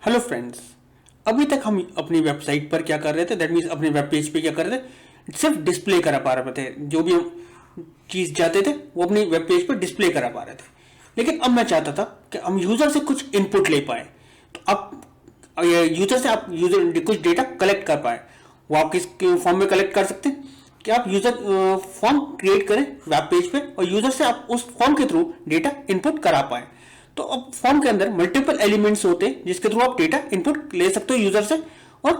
Hello friends, अभी तक हम अपनी वेबसाइट पर क्या कर रहे थे, दैट मीन्स अपने वेब पेज पे क्या कर रहे थे, सिर्फ डिस्प्ले करा पा रहे थे। जो भी हम चीज़ चाहते थे वो अपनी वेब पेज पर डिस्प्ले करा पा रहे थे। लेकिन अब मैं चाहता था कि हम यूज़र से कुछ इनपुट ले पाए। तो अब यूज़र से आप यूज़र कुछ डेटा कलेक्ट कर पाए। वो आप किस फॉर्म में कलेक्ट कर सकते हैं कि आप यूज़र फॉर्म क्रिएट करें वेब पेज पे और यूज़र से आप उस फॉर्म के थ्रू डेटा इनपुट करा पाए। तो अब फॉर्म के अंदर मल्टीपल एलिमेंट्स होते हैं जिसके थ्रू आप डेटा इनपुट ले सकते हो यूजर से और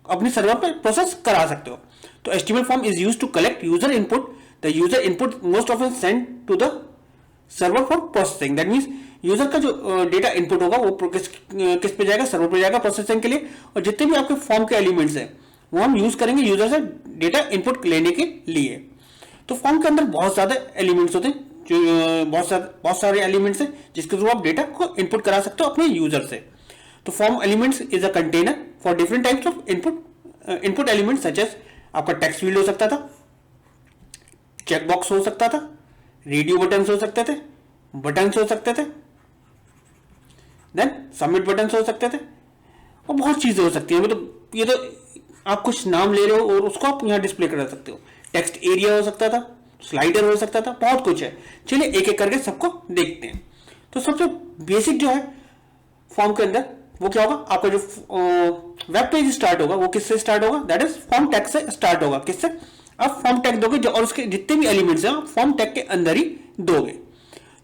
अपने सर्वर पर प्रोसेस करा सकते हो। तो HTML form is used to collect user input. The user input most often send to the server for processing. That means user का जो डेटा इनपुट होगा वो किस पे जाएगा, सर्वर पे जाएगा प्रोसेसिंग के लिए। और जितने भी आपके फॉर्म के एलिमेंट्स हैं वो हम यूज करेंगे यूजर से डेटा इनपुट लेने के लिए। तो फॉर्म के अंदर बहुत ज़्यादा एलिमेंट्स होते हैं, जो बहुत सारे एलिमेंट्स हैं जिसके थ्रू आप डेटा को इनपुट करा सकते हो अपने यूजर से। तो form elements is a container for different types of input elements such as आपका टेक्स्ट फील्ड हो सकता था, चेक बॉक्स हो सकता था, रेडियो बटन्स हो सकते थे, बटन्स हो सकते थे, देन सबमिट बटन्स हो सकते थे और बहुत चीज़ें हो सकती हैं। मतलब ये तो आप कुछ नाम ले रहे हो और उसको आप यहाँ डिस्प्ले करा सकते हो। टेक्स्ट एरिया हो सकता था, स्लाइडर हो सकता था, बहुत कुछ है। चलिए एक एक करके सबको देखते हैं। तो सबसे बेसिक जो है फॉर्म के अंदर वो क्या होगा, आपका जो वेब पेज स्टार्ट होगा वो किससे स्टार्ट होगा, दैट इज फॉर्म टैग से स्टार्ट होगा। किससे? आप फॉर्म टैग दोगे जो और उसके जितने भी एलिमेंट्स हैं आप फॉर्म टैग के अंदर ही दोगे।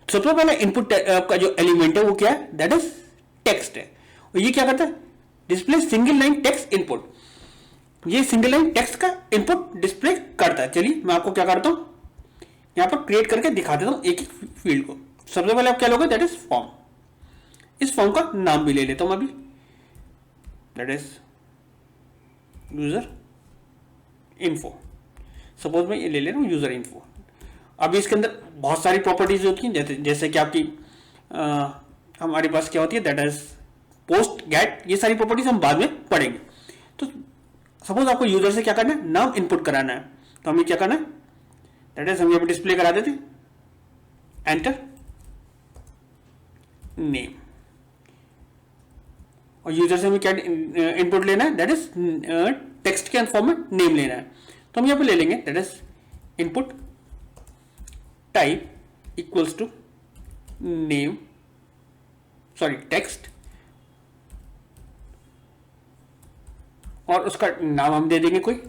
सबसे पहले इनपुट का जो एलिमेंट है वो क्या है, दैट इज टेक्स्ट है। और ये क्या करता है, display single line text input. ये सिंगल लाइन टेक्स्ट का इनपुट डिस्प्ले करता है। चलिए मैं आपको क्या करता हूं, यहां पर क्रिएट करके दिखा देता हूं एक एक फील्ड को। सबसे पहले आप क्या लोगे, दैट इज फॉर्म। इस फॉर्म का नाम भी ले लेता हूं अभी, that is user info. Suppose मैं ये ले ले रहा हूं यूजर इन्फो। अभी इसके अंदर बहुत सारी प्रॉपर्टीज होती हैं, जैसे कि आपकी हमारे पास क्या होती है, दैट इज पोस्ट गेट। ये सारी प्रॉपर्टीज हम बाद में पढ़ेंगे। तो सपोज आपको यूजर से क्या करना है, नाम इनपुट कराना है। तो हमें क्या करना है, दैट इज हम यहाँ पे डिस्प्ले करा देते, एंटर नेम। और यूजर से हमें क्या इनपुट लेना है, दैट इज टेक्स्ट के फॉर्म में नेम लेना है। तो हम यहाँ पे ले लेंगे, that is input type equals to name, sorry text, और उसका नाम हम दे देंगे कोई,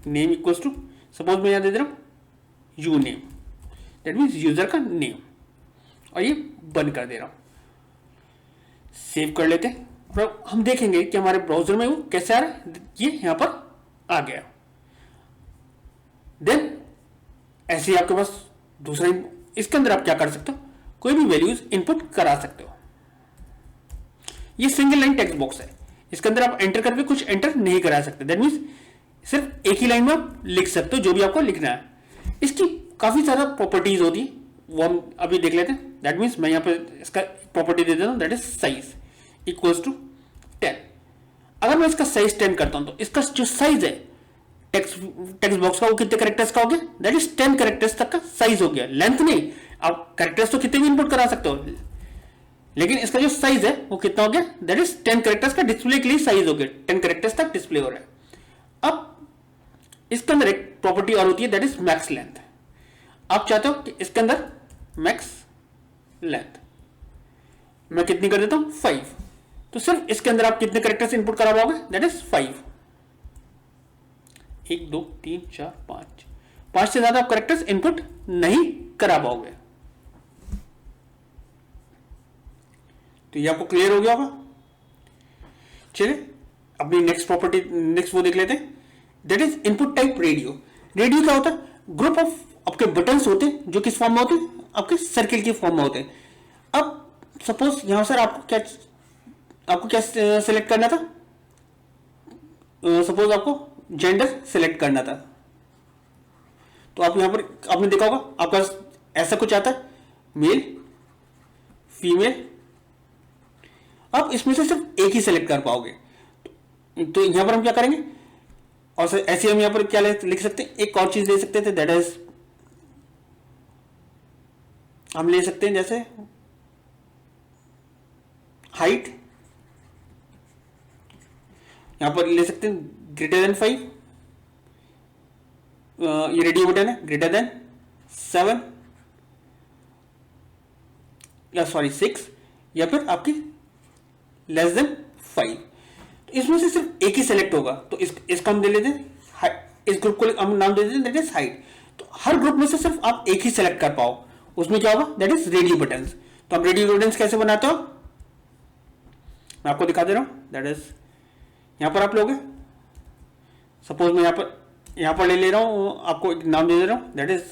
नेम इक्वल्स टू, सपोज मैं यहां दे दे रहा हूं you name, that means user का नेम। और ये बंद कर दे रहा हूं, सेव कर लेते हैं। हम देखेंगे कि हमारे ब्राउजर में वो कैसे आ रहा है। ये यहां पर आ गया। देन ऐसे ही आपके पास दूसरा, इसके अंदर आप क्या कर सकते हो, कोई भी वैल्यूज इनपुट करा सकते हो। ये सिंगल लाइन टेक्स्ट बॉक्स है, इसके अंदर आप एंटर करके कुछ एंटर नहीं करा सकते। दैट मीन्स सिर्फ एक ही लाइन में आप लिख सकते हो जो भी आपको लिखना है। इसकी काफी सारा प्रॉपर्टीज होती है, वो हम अभी देख लेते हैं। दैट मीन्स मैं यहाँ पे इसका प्रॉपर्टी दे देता हूँ, that is size equals to 10। अगर मैं इसका साइज 10 करता हूं तो इसका जो साइज है टेक्स्ट बॉक्स का वो कितने कैरेक्टर्स का हो गया, दैट इज 10 कैरेक्टर्स तक का साइज हो गया। लेंथ नहीं, आप कैरेक्टर्स तो कितने भी इनपुट करा सकते हो, लेकिन इसका जो साइज है वो कितना हो गया, दैट इज 10 कैरेक्टर्स का डिस्प्ले के लिए साइज हो गया। 10 कैरेक्टर्स तक डिस्प्ले हो रहा है। अब इसके अंदर एक प्रॉपर्टी और होती है, दैट इज मैक्स लेंथ। आप चाहते हो कि इसके अंदर मैक्स लेंथ मैं कितनी कर देता हूं, 5। तो सिर्फ इसके अंदर आप कितने कैरेक्टर्स इनपुट करा पाओगे, दैट इज 5। 1 2 3 4 5 से ज्यादा आप कैरेक्टर्स इनपुट नहीं करा पाओगे। तो ये आपको क्लियर हो गया होगा। चलिए अपनी नेक्स्ट प्रॉपर्टी, नेक्स्ट वो देख लेते हैं, that is input type radio. Radio क्या होता है, ग्रुप ऑफ आपके बटन्स होते हैं जो किस फॉर्म में होते हैं, आपके सर्किल के फॉर्म में होते हैं। अब सपोज यहां सर आपको क्या सिलेक्ट करना था, सपोज आपको जेंडर सिलेक्ट करना था। तो आप यहां पर आपने देखा होगा आपका ऐसा कुछ आता है, मेल फीमेल। आप इसमें से सिर्फ एक ही सिलेक्ट कर पाओगे। तो यहां पर हम क्या करेंगे, और ऐसे हम यहां पर क्या लिख सकते हैं, एक और चीज ले सकते थे, दैट इज हम ले सकते हैं जैसे हाइट यहाँ पर ले सकते हैं ग्रेटर देन 5, ये रेडियो बटन है, ग्रेटर देन 7 या सॉरी 6, या फिर आपकी लेस देन 5। तो इसमें से सिर्फ एक ही सेलेक्ट होगा, तो इसका हम दे लेते हैं, इस ग्रुप को हम नाम दे देते हैं दैट इज हाइट। तो हर ग्रुप में से सिर्फ आप एक ही सेलेक्ट कर पाओ, उसमें क्या होगा, दैट इज रेडियो बटन्स। तो आप रेडियो बटन्स कैसे बनाते हो, मैं आपको दिखा दे रहा हूं। दैट इज यहां पर आप लोगे, सपोज मैं यहां पर ले ले रहा हूं, आपको एक नाम दे दे रहा हूं, that is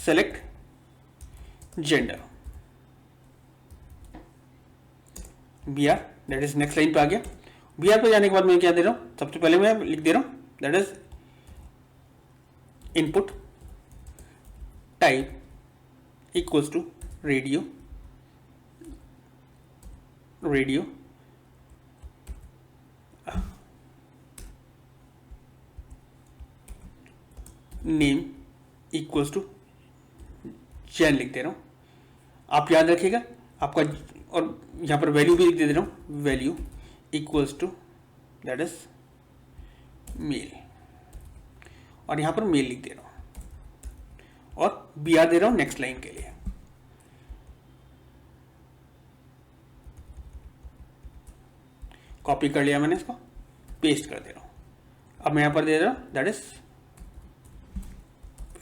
select gender BR। That is next line पे आ गया। BR पे जाने के बाद मैं क्या दे रहा हूं, सबसे पहले मैं लिख दे रहा हूं that is input type equals to radio name equals to gen लिख दे रहा हूं। आप याद रखिएगा आपका, और यहां पर वैल्यू भी लिख दे रहा हूं, value equals to that is male, और यहां पर मेल लिख दे रहा हूं, और BR दे रहा हूं नेक्स्ट लाइन के लिए। कॉपी कर लिया मैंने, इसको पेस्ट कर दे रहा हूं। अब मैं यहां पर दे रहा हूं दैट इज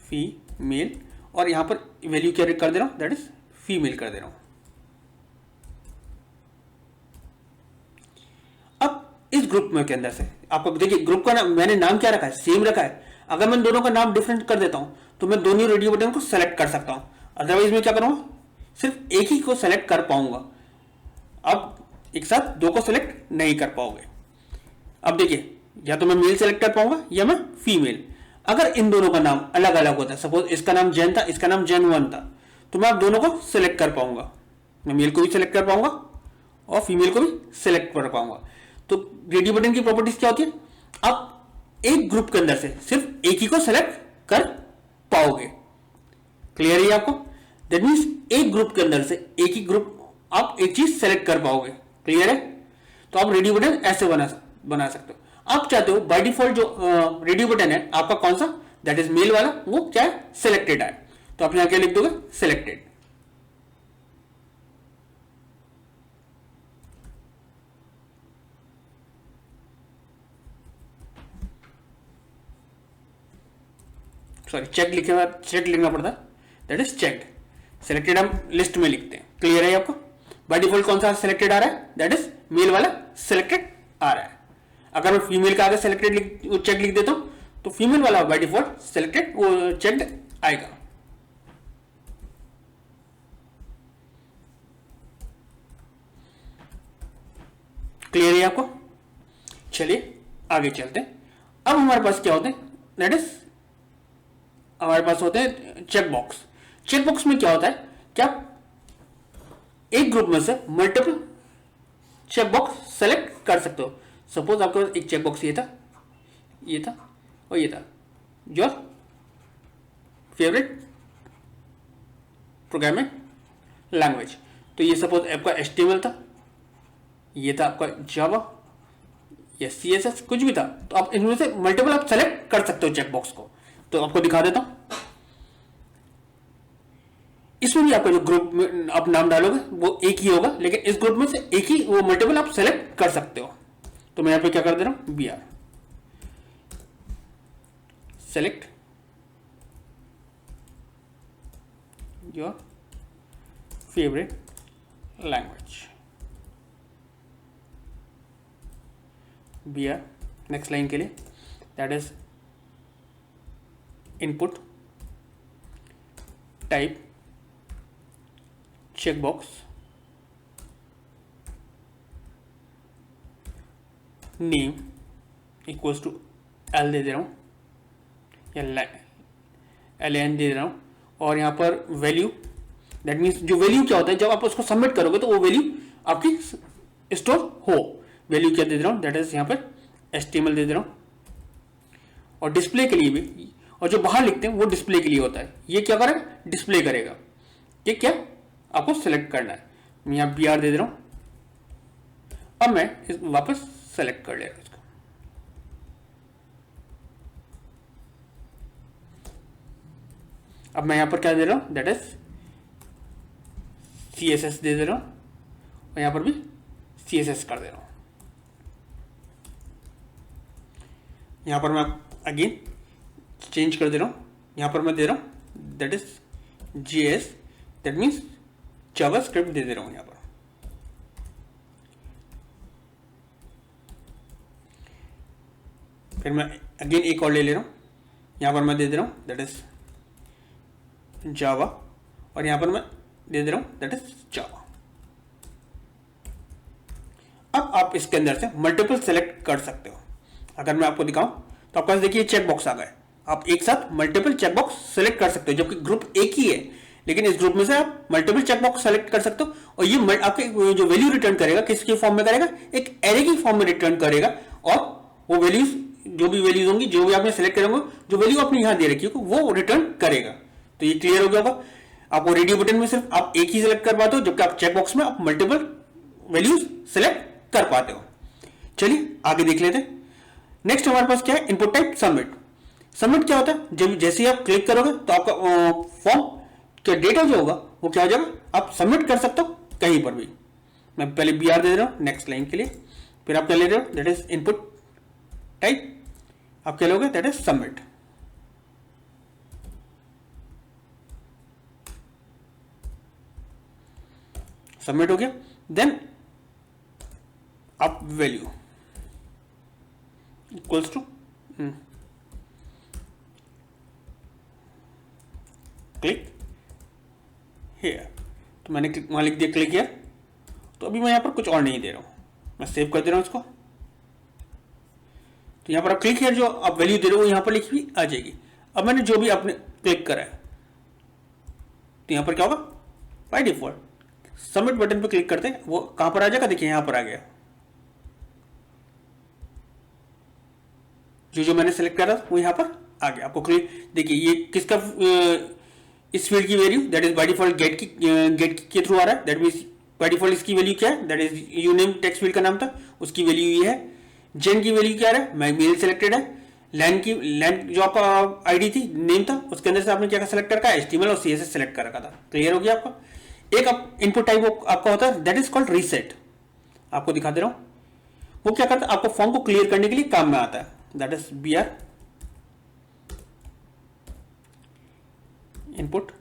फीमेल, और यहां पर वैल्यू क्या कर दे रहा हूं, दैट इज फीमेल कर दे रहा हूं। अब इस ग्रुप में के अंदर से आपको देखिए, ग्रुप का नाम मैंने नाम क्या रखा है, सेम रखा है। अगर मैं दोनों का नाम डिफरेंट कर देता हूं तो मैं दोनों रेडियो बटन को सेलेक्ट कर सकता हूं, अदरवाइज मैं क्या करूंगा, सिर्फ एक ही को सेलेक्ट कर पाऊंगा। अब एक साथ दो को सेलेक्ट नहीं कर पाओगे। अब देखिए, या तो मैं मेल सेलेक्ट कर पाऊंगा या मैं फीमेल। अगर इन दोनों का नाम अलग अलग होता है, सपोज इसका नाम जैन था, इसका नाम जैन 1 था, तो मैं आप दोनों को सिलेक्ट कर पाऊंगा। मैं मेल को भी सिलेक्ट कर पाऊंगा और फीमेल को भी सिलेक्ट कर पाऊंगा। तो रेडियो बटन की प्रॉपर्टीज क्या होती है, आप एक ग्रुप के अंदर से सिर्फ एक ही को सिलेक्ट कर पाओगे। क्लियर है आपको? दैट मीन्स एक ग्रुप के अंदर से एक ही ग्रुप आप एक चीज सेलेक्ट कर पाओगे। क्लियर है? तो आप रेडियो बटन ऐसे बना सकते हो। आप चाहते हो बाय डिफॉल्ट जो रेडियो बटन है आपका कौन सा, दैट इज मेल वाला, वो क्या है, सिलेक्टेड है। तो आप यहां क्या लिख दोगे, सिलेक्टेड। सॉरी, चेक लिखना पड़ता है, दैट इज चेक्ड। सिलेक्टेड हम लिस्ट में लिखते हैं। क्लियर है आपको? बाय डिफॉल्ट कौन सा सिलेक्टेड आ रहा है, दैट इज मेल वाला सिलेक्टेड आ रहा है। अगर मैं फीमेल का आगे सिलेक्टेड चेक लिख देता हूं तो फीमेल वाला बाय डिफॉल्ट सिलेक्टेड वो चेक्ड आएगा। क्लियर है आपको? चलिए आगे चलते हैं। अब हमारे पास क्या होते हैं, दैट इज हमारे पास होते हैं चेक बॉक्स। चेक बॉक्स में क्या होता है, क्या एक ग्रुप में से मल्टीपल चेक बॉक्स सेलेक्ट कर सकते हो। सपोज आपके पास एक चेक बॉक्स ये था और ये था, योर फेवरेट प्रोग्रामिंग लैंग्वेज। तो ये सपोज आपका HTML था, ये था आपका जावा या CSS, कुछ भी था। तो आप इनमें से मल्टीपल आप सेलेक्ट कर सकते हो चेक बॉक्स को। तो आपको दिखा देता हूं, इसमें भी आपका जो ग्रुप में आप नाम डालोगे वो एक ही होगा, लेकिन इस ग्रुप में से एक ही वो मल्टीपल आप सेलेक्ट कर सकते हो। तो मैं यहां पे क्या कर दे रहा हूं, BR select your favourite language, BR next line के लिए, that is input type check box name equals to L दे रहा हूं या LN दे रहा हूं, और यहां पर वैल्यू, दैट मीन्स जो वैल्यू क्या होता है, जब आप उसको सबमिट करोगे तो वो वैल्यू आपकी स्टोर हो। वैल्यू क्या दे रहा हूं, दैट इज यहां पर HTML दे रहा हूं, और डिस्प्ले के लिए भी, और जो बाहर लिखते हैं वो डिस्प्ले के लिए होता है। ये क्या करेगा, डिस्प्ले करेगा। ये क्या आपको सेलेक्ट करना है। मैं यहां BR दे रहा हूं, अब मैं वापस सेलेक्ट कर ले रहा हूं इसको। अब मैं यहाँ पर क्या दे रहा हूँ, दैट इज CSS दे रहा हूँ और यहाँ पर भी CSS कर दे रहा हूँ। यहाँ पर मैं अगेन चेंज कर दे रहा हूँ, यहाँ पर मैं दे रहा हूँ that is JS, that means JavaScript दे रहा हूँ यहाँ पर। फिर मैं अगेन एक और ले ले रहा हूँ, यहाँ पर मैं दे रहा हूँ दैट इज जावा और यहाँ पर मैं दे रहा हूँ दैट इज जावा। अब आप इसके अंदर से मल्टीपल सेलेक्ट कर सकते हो। अगर मैं आपको दिखाऊं तो आपके पास देखिए चेक बॉक्स आ गए, आप एक साथ मल्टीपल चेक बॉक्स सेलेक्ट कर सकते हो, जबकि ग्रुप एक ही है लेकिन इस ग्रुप में से आप मल्टीपल चेक बॉक्स सेलेक्ट कर सकते हो। और ये आपके जो वैल्यू रिटर्न करेगा किसके फॉर्म में करेगा, एक एरे की फॉर्म में रिटर्न करेगा। और वो वैल्यूज जो भी वैल्यूज होंगी, जो भी आपने सेलेक्ट करेंगे, जो वैल्यू आपने यहाँ दे रखी होगी वो रिटर्न करेगा। तो ये क्लियर हो गया होगा। आपको रेडियो बटन में सिर्फ आप एक ही सिलेक्ट कर पाते हो, जबकि आप चेक बॉक्स में आप मल्टीपल वैल्यूज सेलेक्ट कर पाते हो। चलिए आगे देख लेते हैं। नेक्स्ट हमारे पास क्या है, इनपुट टाइप सबमिट। सबमिट क्या होता है, जब जैसे ही आप क्लिक करोगे तो आपका फॉर्म का डेटा जो होगा वो क्या हो जाएगा, आप सबमिट कर सकते हो कहीं पर भी। मैं पहले BR दे रहा हूं नेक्स्ट लाइन के लिए, फिर आप क्या ले रहे हो, दैट इज इनपुट टाइप, आप क्या लोगे, दैट इज सबमिट। सबमिट हो गया। देन आप value equals to click here, तो मैंने वहां लिख दिया क्लिक हियर। तो अभी मैं यहां पर कुछ और नहीं दे रहा हूं, मैं सेव कर दे रहा हूं इसको। तो यहां पर आप क्लिक हियर जो आप वैल्यू दे रहे हो यहां पर लिखी हुई आ जाएगी। अब मैंने जो भी आपने क्लिक करा है तो यहां पर क्या होगा, बाय डिफॉल्ट सबमिट बटन पे क्लिक करते हैं वो कहां पर आ जाएगा, देखिए यहां पर आ गया। जो मैंने सेलेक्ट करा वो यहां पर आ गया। आपको क्लिक देखिए ये किसका, इस फील्ड की value that is by default get के थ्रू आ रहा है। दैट मींस बाय डिफॉल्ट इसकी वैल्यू क्या है, that is uname text field का नाम था, उसकी वैल्यू ये है। जेन की वैल्यू क्या है, मेल सेलेक्टेड है। लैंड जो आपका आईडी थी, नेम था, उसके अंदर से आपने क्या सेलेक्ट कर रखा है, HTML और CSS सेलेक्ट कर रखा था। क्लियर हो गया आपका। एक आप इनपुट टाइप आपका होता है दैट इज कॉल्ड रीसेट। आपको दिखा दे रहा हूं वो क्या करता है, आपको फॉर्म को क्लियर करने के लिए काम में आता है। That is BR input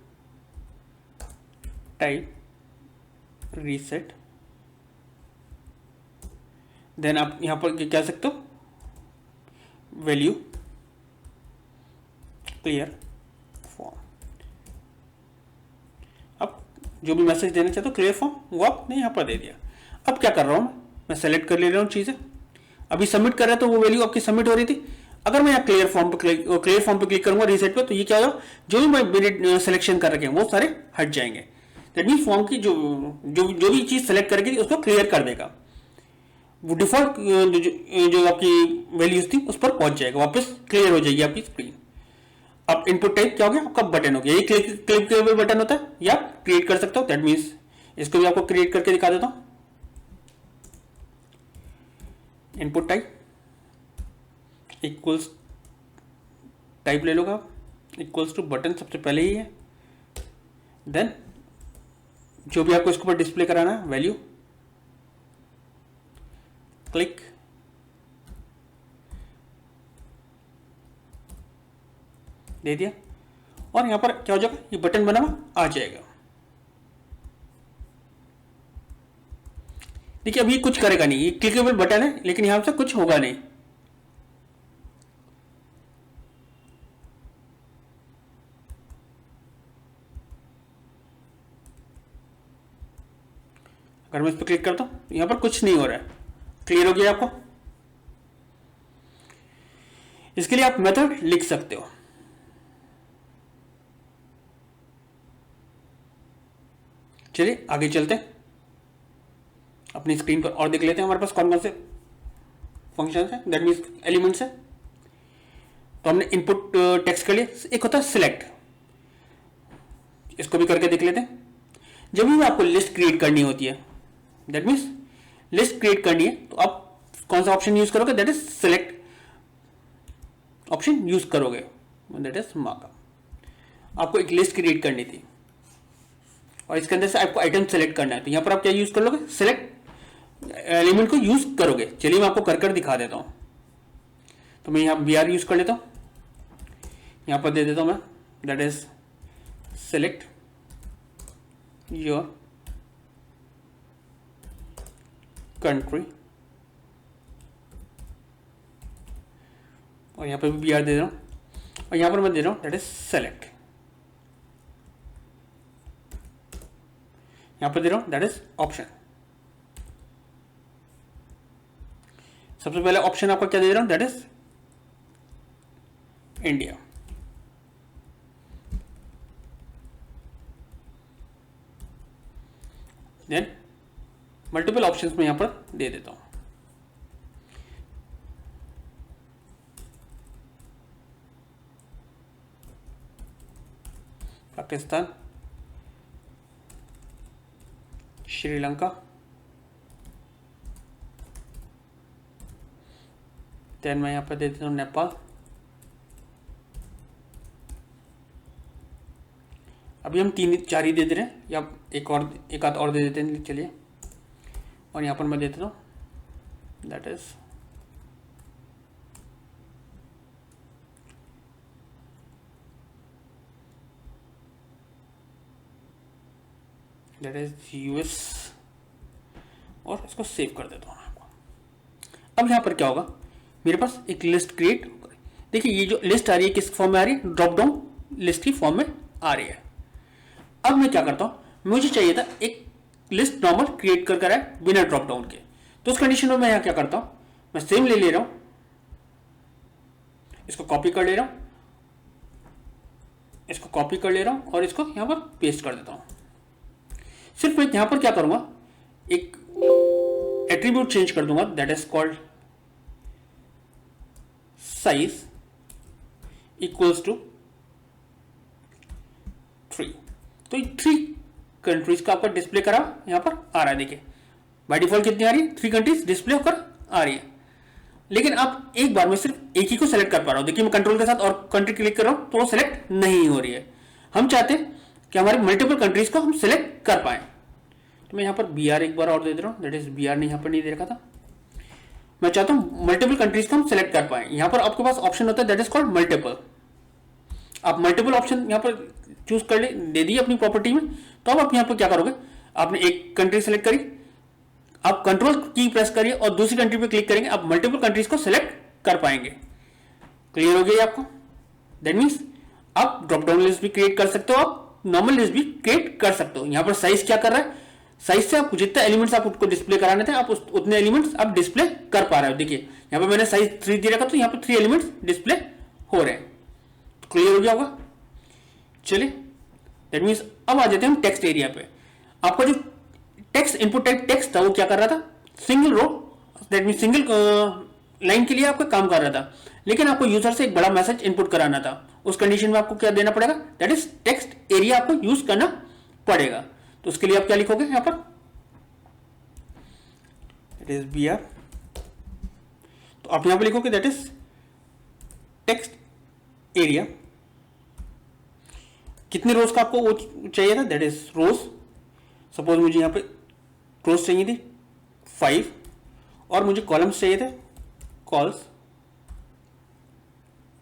type reset. Then आप यहां पर क्या कह सकते हो, वैल्यू क्लियर फॉर्म। अब जो भी मैसेज देना चाहते हो क्लियर फॉर्म, वो आपने यहां पर दे दिया। अब क्या कर रहा हूं मैं सेलेक्ट कर ले रहा हूं चीजें। अभी सबमिट कर रहा था, वो वैल्यू आपकी सबमिट हो रही थी। अगर मैं यहाँ क्लियर फॉर्म पे क्लिक करूंगा रीसेट पे, तो ये क्या होगा, जो भी मैं मेरे सिलेक्शन कर रखे हैं वो सारे हट जाएंगे। दैट मीन फॉर्म की जो भी चीज सेलेक्ट करके उसको क्लियर कर देगा। वो डिफॉल्ट जो आपकी वैल्यूज थी उस पर पहुंच जाएगा, वापस क्लियर हो जाएगी आपकी स्क्रीन। अब इनपुट टाइप क्या हो गया, आपका बटन हो गया। ये क्लिकेबल बटन होता है, या क्रिएट कर सकते हो। दैट मीन्स इसको भी आपको क्रिएट करके दिखा देता हूं। इनपुट टाइप इक्वल्स टाइप ले लोगा, इक्वल्स टू बटन सबसे पहले ही है। देन जो भी आपको इसके ऊपर डिस्प्ले कराना है वैल्यू क्लिक, दे दिया। और यहां पर क्या हो जाएगा, ये बटन बना हुआ आ जाएगा। देखिए अभी कुछ करेगा नहीं, ये क्लिकेबल बटन है लेकिन यहां से कुछ होगा नहीं। अगर मैं इस पर क्लिक करता हूं यहां पर कुछ नहीं हो रहा है। क्लियर हो गया आपको। इसके लिए आप मेथड लिख सकते हो। चलिए आगे चलते हैं, अपनी स्क्रीन पर और देख लेते हैं हमारे पास कौन कौन से फंक्शन है, दैट मीन्स एलिमेंट्स है। तो हमने इनपुट टेक्स्ट कर लिया। एक होता है सिलेक्ट, इसको भी करके देख लेते हैं। जब भी आपको लिस्ट क्रिएट करनी होती है, दैट मीन्स लिस्ट क्रिएट करनी है, तो आप कौन सा ऑप्शन यूज करोगे, that is select option use करोगे, दैट इज मार्कअप। आपको एक लिस्ट क्रिएट करनी थी और इसके अंदर से आपको आइटम सेलेक्ट करना है। तो यहाँ पर आप क्या यूज कर लोगे, सेलेक्ट एलिमेंट को यूज करोगे। चलिए मैं आपको कर दिखा देता हूँ। तो मैं यहाँ br यूज कर लेता हूँ, यहाँ पर दे देता हूँ मैं that is select your country और यहाँ पर भी br दे रहा हूँ और यहाँ पर मैं दे रहा हूँ दैट इज सेलेक्ट, यहाँ पर दे रहा हूँ दैट इज ऑप्शन। सबसे पहले ऑप्शन आपका क्या दे रहा हूँ, that is India. Then multiple options में यहां पर दे देता हूं। पाकिस्तान, श्रीलंका, देन मैं यहां पर दे देता हूं नेपाल, अभी हम 3-4 ही दे दे रहे हैं या एक आध और दे देते हैं। चलिए और यहाँ पर मैं दे देता हूँ दैट इज यूएस और इसको सेव कर देता हूँ आपको। अब यहाँ पर क्या होगा, मेरे पास एक लिस्ट क्रिएट, देखिए ये जो लिस्ट आ रही है किस फॉर्म में आ रही है, ड्रॉप डाउन लिस्ट की फॉर्म में आ रही है। अब मैं क्या करता हूं, मुझे चाहिए था एक लिस्ट नॉर्मल क्रिएट कर रहा है बिना ड्रॉप डाउन के। तो उस कंडीशन में मैं यहां क्या करता हूं, मैं सेम ले रहा हूं, इसको कॉपी कर ले रहा हूं, इसको कॉपी कर ले रहा हूं और इसको यहां पर पेस्ट कर देता हूं। सिर्फ मैं यहां पर क्या करूंगा, एक एट्रीब्यूट चेंज कर दूंगा that is called size equals to 3। तो 3 कंट्रीज का आपका डिस्प्ले करा यहां पर आ रहा है। देखिए बाय डिफॉल्ट कितनी आ रही है, 3 कंट्रीज डिस्प्ले होकर आ रही है। लेकिन आप एक बार में सिर्फ एक ही को सेलेक्ट कर पा रहा हूं। देखिए मैं कंट्रोल के साथ और कंट्री क्लिक कर रहा हूं तो वो सेलेक्ट नहीं हो रही है। हम चाहते हैं कि हमारे मल्टीपल कंट्रीज को हम सेलेक्ट कर पाए। तो मैं यहां पर br एक बार और दे दे रहा हूं, दैट इज br ने यहां पर नहीं दे रखा था। मैं चाहता हूं मल्टीपल कंट्रीज को हम सेलेक्ट कर पाए। यहां पर आपके पास ऑप्शन होता है दैट इज कॉल्ड मल्टीपल। आप मल्टीपल ऑप्शन यहां पर चूज कर ले, दे दी अपनी प्रॉपर्टी में। तो अब आप यहां पर क्या करोगे, आपने एक कंट्री सेलेक्ट करी, आप कंट्रोल की प्रेस करिए और दूसरी कंट्री पे क्लिक करेंगे, आप मल्टीपल कंट्रीज को सेलेक्ट कर पाएंगे। क्लियर हो गया आपको? दैट मीन्स आप ड्रॉप डाउन लिस्ट भी क्रिएट कर सकते हो, आप नॉर्मल लिस्ट भी क्रिएट कर सकते हो। यहां पर साइज क्या कर रहा है, साइज से आप जितने एलिमेंट्स आप उसको डिस्प्ले कराने थे आप उतने एलिमेंट्स आप डिस्प्ले कर पा रहे हो। देखिए यहां पर मैंने साइज 3 दे रखा, तो यहां पर 3 एलिमेंट्स डिस्प्ले हो रहे हैं। क्लियर हो गया होगा? चलिए दैट मीन्स अब आ जाते हैं हम टेक्स्ट एरिया पे। आपका जो टेक्स्ट इनपुट टाइप टेक्स्ट था वो क्या कर रहा था, single row, that mean single line के लिए आपका काम कर रहा था। लेकिन आपको यूजर से एक बड़ा मैसेज इनपुट कराना था। उस कंडीशन में आपको क्या देना पड़ेगा, दैट इज टेक्स्ट एरिया आपको यूज करना पड़ेगा। तो उसके लिए आप क्या लिखोगे यहां पर, दैट इज br। तो आप यहां पर लिखोगे दैट इज टेक्स्ट एरिया। कितने रोज का आपको वो चाहिए था, दैट इज रोज। सपोज मुझे यहां पे रोज चाहिए थी 5 और मुझे कॉलम्स चाहिए थे कॉल्स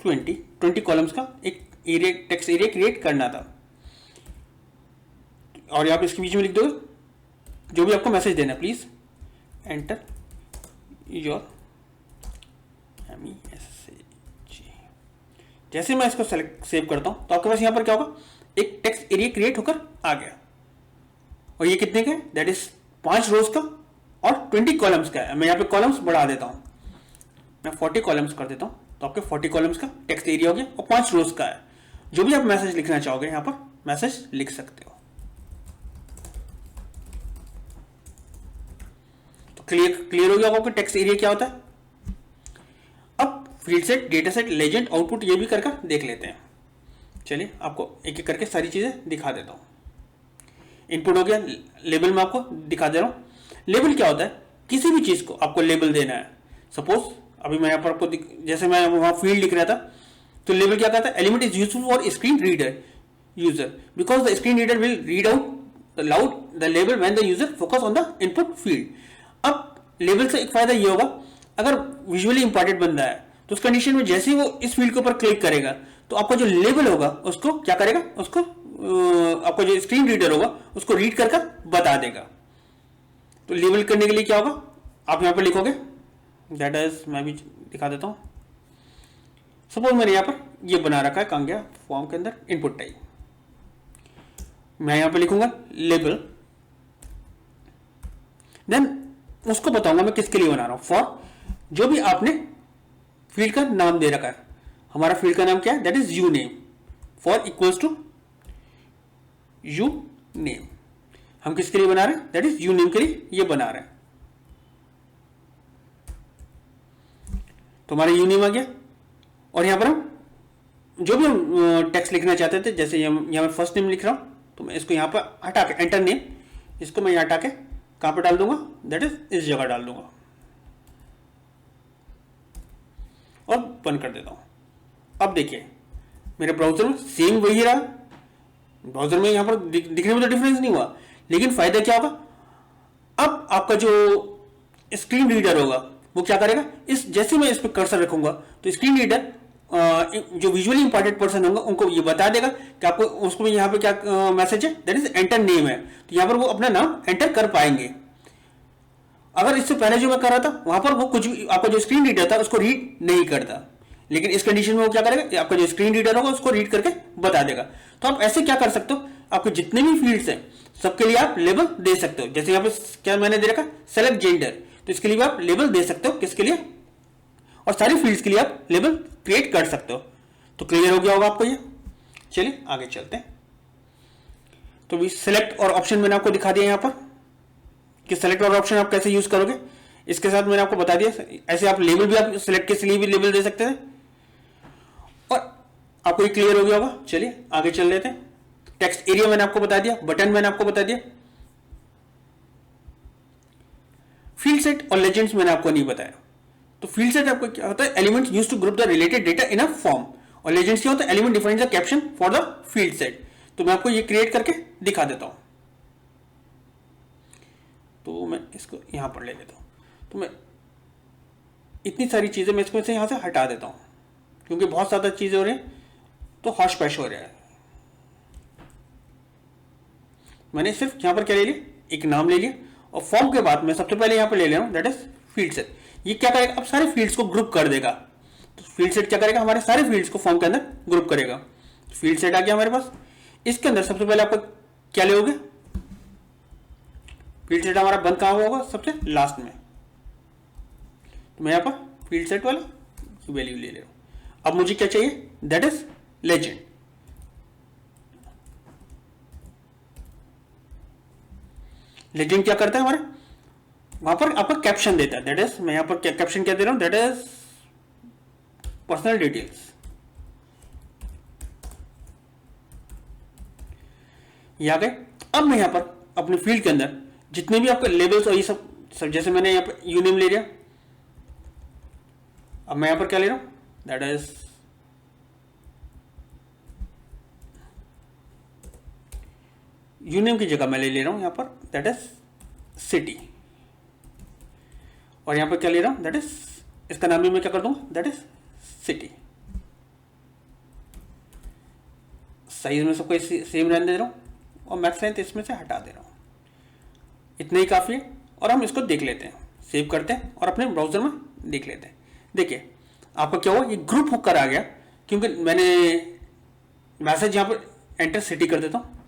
20 कॉलम्स का एक एरिया, टेक्स्ट एरिया क्रिएट करना था। और आप इसके बीच में लिख दो जो भी आपको मैसेज देना, प्लीज एंटर योर मैसेज। जैसे मैं इसको सेलेक्ट सेव करता हूं तो आपके पास यहां पर क्या होगा, एक टेक्स्ट एरिया क्रिएट होकर आ गया। और ये कितने का है, दैट इज 5 रोज का और 20 कॉलम्स का है। मैं यहाँ पे कॉलम्स बढ़ा देता हूँ, मैं 40 कॉलम्स कर देता हूँ। तो आपके 40 कॉलम्स का टेक्स्ट एरिया हो गया और 5 रोज का है। जो भी आप मैसेज लिखना चाहोगे यहाँ पर मैसेज लिख सकते हो। तो क्लियर हो गया आपको टेक्स्ट एरिया क्या होता है। अब field set, data set, legend, output ये भी करके देख लेते हैं। चलिए आपको एक एक करके सारी चीजें दिखा देता हूँ। इनपुट हो गया, लेबल में आपको दिखा दे रहा हूं। लेबल क्या होता है, किसी भी चीज को आपको लेबल देना है। सपोज अभी मैं यहां पर आपको जैसे मैं वहां फील्ड लिख रहा था तो लेबल क्या कहता है, element is useful for screen reader. user because the screen reader will read out loud the label when the user focus on the input field. अब लेबल से एक फायदा ये होगा, अगर विजुअली इंपॉर्टेंट बंदा है तो उस कंडीशन में जैसे ही वो इस फील्ड के ऊपर क्लिक करेगा तो आपका जो लेबल होगा उसको क्या करेगा, उसको आपका जो स्क्रीन रीडर होगा उसको रीड करके बता देगा। तो लेबल करने के लिए क्या होगा, आप यहां पर लिखोगे दैट इज, मैं भी दिखा देता हूं। सपोज मैंने यहां पर ये बना रखा है, कहां गया, फॉर्म के अंदर इनपुट टाइप, मैं यहां पर लिखूंगा लेबल, देन उसको बताऊंगा मैं किसके लिए बना रहा हूं, फॉर जो भी आपने फील्ड का नाम दे रखा है। हमारा फील्ड का नाम क्या है, that is uname, for equals to uname. हम किसके लिए बना रहे हैं, दैट इज यू नेम के लिए ये बना रहे हैं। तो हमारा यू नेम आ गया, और यहां पर हम जो भी हम टेक्स्ट लिखना चाहते थे, जैसे यहां मैं फर्स्ट नेम लिख रहा हूं तो मैं इसको यहां पर हटा के एंटर नेम, इसको मैं यहां हटा के कहां पर डाल दूंगा, दैट इज इस जगह डाल दूंगा और बंद कर देता हूं। अब देखिए मेरे ब्राउजर में सेम वही रहा, ब्राउजर में यहां पर दिखने में तो डिफरेंस नहीं हुआ, लेकिन फायदा क्या होगा, अब आपका जो स्क्रीन रीडर होगा वो क्या करेगा, इस जैसे मैं इस पर कर्सर रखूंगा तो स्क्रीन रीडर जो विजुअली इंपॉर्टेंट पर्सन होगा उनको ये बता देगा कि आपको उसको यहाँ पे क्या मैसेज है, दैट इज एंटर नेम है, तो यहाँ पर वो अपना नाम एंटर कर पाएंगे। अगर इससे पहले जो मैं कर रहा था वहां पर वो कुछ भी आपका जो स्क्रीन रीडर था उसको रीड नहीं करता, लेकिन इस कंडीशन में वो क्या करेगा, आपका जो स्क्रीन रीडर होगा उसको रीड करके बता देगा। तो आप ऐसे क्या कर सकते हो, आपके जितने भी फील्ड्स हैं सबके लिए आप लेबल दे सकते हो। जैसे यहाँ पे क्या मैंने दे रखा, सेलेक्ट जेंडर, तो इसके लिए आप लेबल दे सकते हो, किसके लिए, और सारी फील्ड्स के लिए आप लेबल क्रिएट कर सकते हो। तो क्लियर हो गया होगा आपको ये। चलिए आगे चलते हैं। तो भी सेलेक्ट और ऑप्शन मैंने आपको दिखा दिया यहाँ पर कि सेलेक्ट और ऑप्शन आप कैसे यूज करोगे, इसके साथ मैंने आपको बता दिया। ऐसे आप लेबल भी, आप सेलेक्ट के लिए भी लेबल दे सकते थे, और आपको ये क्लियर हो गया होगा। चलिए आगे चल लेते हैं। टेक्स्ट एरिया मैंने आपको बता दिया, बटन मैंने आपको बता दिया, फील्ड सेट और लेजेंड्स मैंने आपको नहीं बताया। तो फील्ड सेट आपको क्या होता है, elements used to group the related data in a form, और लेजेंड्स क्या होता है, element defines the caption for the field set. तो मैं आपको ये क्रिएट करके दिखा देता हूं। तो मैं इसको यहां पर ले लेता हूं। तो मैं इतनी सारी चीजें मैं इसको से यहां से हटा देता हूं, क्योंकि बहुत ज्यादा चीजें हो रही हैं तो हॉश पैश हो रहा है। मैंने सिर्फ यहां पर क्या ले लिया, एक नाम ले लिया, और फॉर्म के बाद मैं सबसे पहले यहां पर ले रहा हूं दैट इज फील्ड सेट। ये क्या करेगा, अब सारे फील्ड्स को ग्रुप कर देगा। तो फील्ड सेट क्या करेगा, हमारे सारे फील्ड्स को फॉर्म के अंदर ग्रुप करेगा। फील्ड सेट आ गया हमारे पास। इसके अंदर सबसे पहले आपका क्या लोगे, फील्ड सेट हमारा बंद कहां होगा, सबसे लास्ट में। तो मैं यहां पर फील्ड सेट वाला वैल्यू ले रहा हूं। अब मुझे क्या चाहिए, दैट इज लेजेंड। लेजेंड क्या करता है, हमारे वहां पर आपका कैप्शन देता है, दैट इज, मैं यहां पर कैप्शन क्या दे रहा हूं, दैट इज पर्सनल डिटेल्स। ये आ गए। अब मैं यहां पर अपने फील्ड के अंदर जितने भी आपके लेबल्स और ये सब जैसे मैंने यहां पर यू नेम ले लिया, अब मैं यहां पर क्या ले रहा हूं, दैट इज यू नेम की जगह मैं ले रहा हूं यहां पर, दैट इज सिटी, और यहां पर क्या ले रहा हूं, दैट इज, इसका नाम भी मैं क्या कर दूंगा, दैट इज सिटी। साइज में सबको सेम रहने दे रहा हूं, और मैक्स लेंथ इसमें से हटा दे रहा हूं। इतना ही काफी है, और हम इसको देख लेते हैं, सेव करते हैं और अपने ब्राउजर में देख लेते हैं। देखिए आपका क्या हुआ, ये ग्रुप होकर आ गया, क्योंकि मैंने मैसेज यहां पर एंटर सिटी कर देता हूं,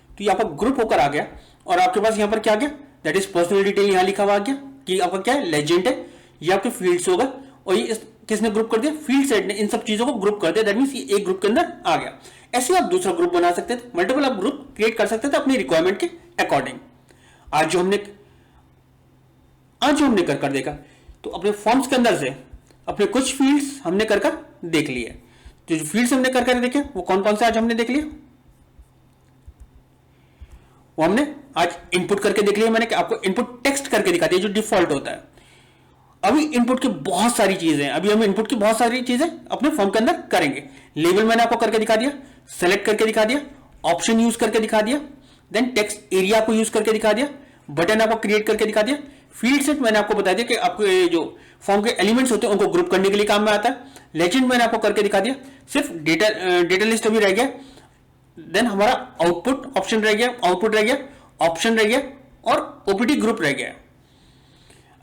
तो यहां पर ग्रुप होकर आ गया। और आपके पास यहां पर क्या आ गया, दैट इज पर्सनल डिटेल, यहां लिखा हुआ आ गया कि आपका क्या है, लेजेंड है, ये आपके फील्ड्स होगा, और ये किसने ग्रुप कर दिया, फील्ड सेट ने इन सब चीजों को ग्रुप कर दिया, दैट मींस ये एक ग्रुप के अंदर आ गया। ऐसे आप दूसरा ग्रुप बना सकते थे, मल्टीपल आप ग्रुप क्रिएट कर सकते थे अपनी रिक्वायरमेंट के अकॉर्डिंग। आज जो हमने कर देखा, तो अपने फॉर्म्स के अंदर से अपने कुछ फील्ड्स हमने कर देख लिए। तो जो फील्ड्स हमने कर देखे वो कौन कौन से आज हमने देख लिए, वो हमने आज इनपुट करके देख लिया मैंने, कि आपको इनपुट टेक्स्ट करके दिखा दिया जो डिफॉल्ट होता है। अभी इनपुट की बहुत सारी चीजें हैं, अभी हम इनपुट की बहुत सारी चीजें अपने फॉर्म के अंदर करेंगे। लेबल मैंने आपको करके दिखा दिया, सेलेक्ट करके दिखा दिया, ऑप्शन यूज करके दिखा दिया, देन टेक्स्ट एरिया को यूज करके दिखा दिया, बटन आपको क्रिएट करके दिखा दिया। फील्ड सेट मैंने आपको बता दिया कि आपको ये जो फॉर्म के एलिमेंट्स होते हैं उनको ग्रुप करने के लिए काम में आता है। लेजेंड मैंने आपको करके दिखा दिया, सिर्फ डेटा लिस्ट अभी रह गया। देन हमारा आउटपुट ऑप्शन रह गया, आउटपुट रह गया, ऑप्शन रह गया और ओपीटी ग्रुप रह गया।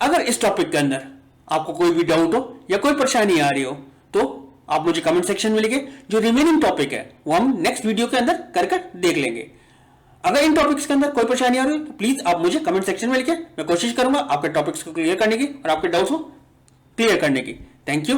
अगर इस टॉपिक के अंदर आपको कोई भी डाउट हो या कोई परेशानी आ रही हो तो आप मुझे कमेंट सेक्शन में लिखिए। जो रिमेनिंग टॉपिक है वो हम नेक्स्ट वीडियो के अंदर कर देख लेंगे। अगर इन टॉपिक्स के अंदर कोई परेशानी आ रही है तो प्लीज आप मुझे कमेंट सेक्शन में लिखिए। मैं कोशिश करूंगा आपके टॉपिक्स को क्लियर करने की और आपके डाउट्स को क्लियर करने की। Thank you.